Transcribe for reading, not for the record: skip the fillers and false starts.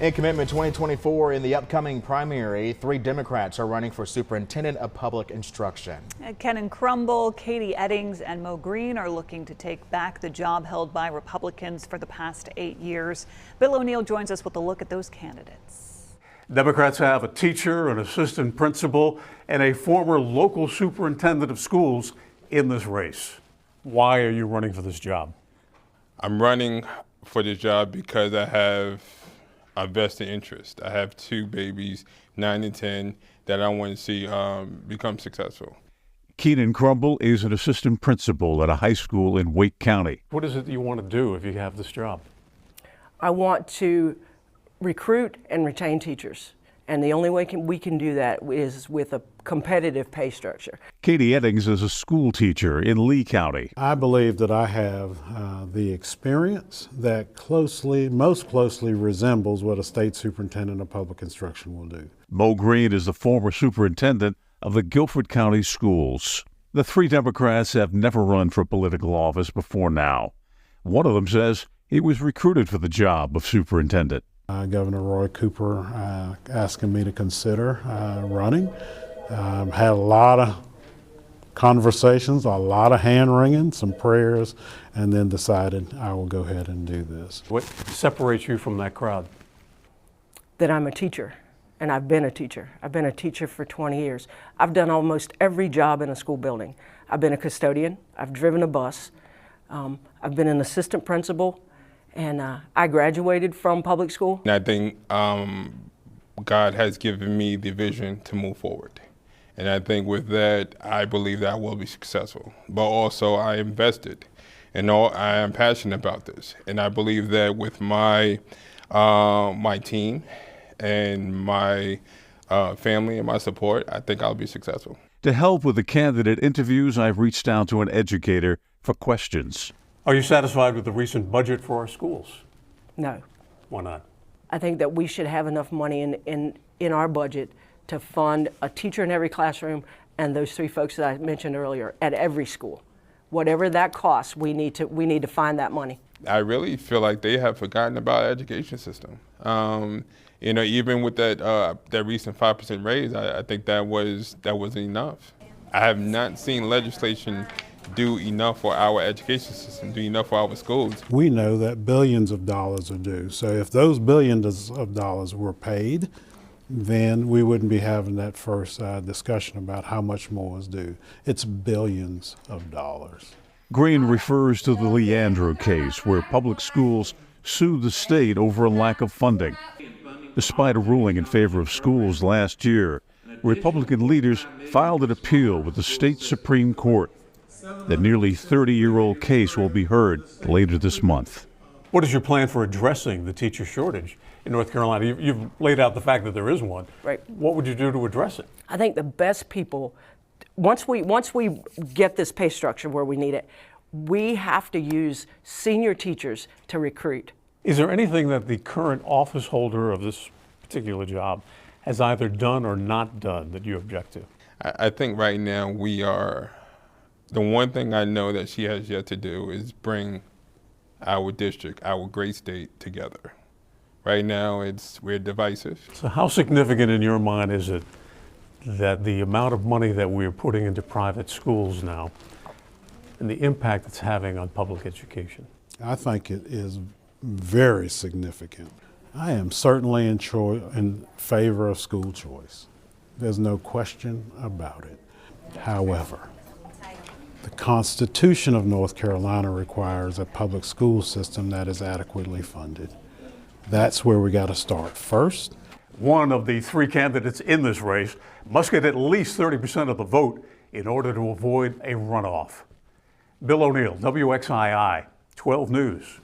In Commitment 2024, in the upcoming primary, 3 Democrats are running for Superintendent of Public Instruction. Kenan Crumble, Katie Eddings, and Mo Green are looking to take back the job held by Republicans for the past 8 years. Bill O'Neill joins us with a look at those candidates. Democrats have a teacher, an assistant principal, and a former local superintendent of schools in this race. Why are you running for this job? I'm running for this job because I have a vested interest. I have 2 babies, 9 and 10, that I want to see become successful. Kenan Crumble is an assistant principal at a high school in Wake County. What is it that you want to do if you have this job? I want to recruit and retain teachers. And the only way we can do that is with a competitive pay structure. Katie Eddings is a school teacher in Lee County. I believe that I have the experience that most closely resembles what a state superintendent of public instruction will do. Mo Green is the former superintendent of the Guilford County Schools. The 3 Democrats have never run for political office before now. One of them says he was recruited for the job of superintendent. Governor Roy Cooper asking me to consider running. Had a lot of conversations, a lot of hand-wringing, some prayers, and then decided I will go ahead and do this. What separates you from that crowd? That I'm a teacher, and I've been a teacher. I've been a teacher for 20 years. I've done almost every job in a school building. I've been a custodian, I've driven a bus, I've been an assistant principal, and I graduated from public school. And I think God has given me the vision to move forward. And I think with that, I believe that I will be successful. But also I invested, and I am passionate about this. And I believe that with my team and my family and my support, I think I'll be successful. To help with the candidate interviews, I've reached out to an educator for questions. Are you satisfied with the recent budget for our schools? No. Why not? I think that we should have enough money in our budget to fund a teacher in every classroom and those 3 folks that I mentioned earlier at every school. Whatever that costs, we need to find that money. I really feel like they have forgotten about our education system. Even with that recent 5% raise, I think that wasn't enough. I have not seen legislation do enough for our education system, do enough for our schools. We know that billions of dollars are due. So if those billions of dollars were paid, then we wouldn't be having that first discussion about how much more is due. It's billions of dollars. Green refers to the Leandro case, where public schools sued the state over a lack of funding. Despite a ruling in favor of schools last year, Republican leaders filed an appeal with the state Supreme Court. The nearly 30-year-old case will be heard later this month. What is your plan for addressing the teacher shortage in North Carolina? You've laid out the fact that there is one. Right. What would you do to address it? I think the best people, once we get this pay structure where we need it, we have to use senior teachers to recruit. Is there anything that the current office holder of this particular job has either done or not done that you object to? I think right now the one thing I know that she has yet to do is bring our district, our great state, together. Right now, we're divisive. So how significant in your mind is it that the amount of money that we're putting into private schools now and the impact it's having on public education? I think it is very significant. I am certainly in favor of school choice. There's no question about it. However, the Constitution of North Carolina requires a public school system that is adequately funded. That's where we got to start first. One of the 3 candidates in this race must get at least 30% of the vote in order to avoid a runoff. Bill O'Neill, WXII 12 News.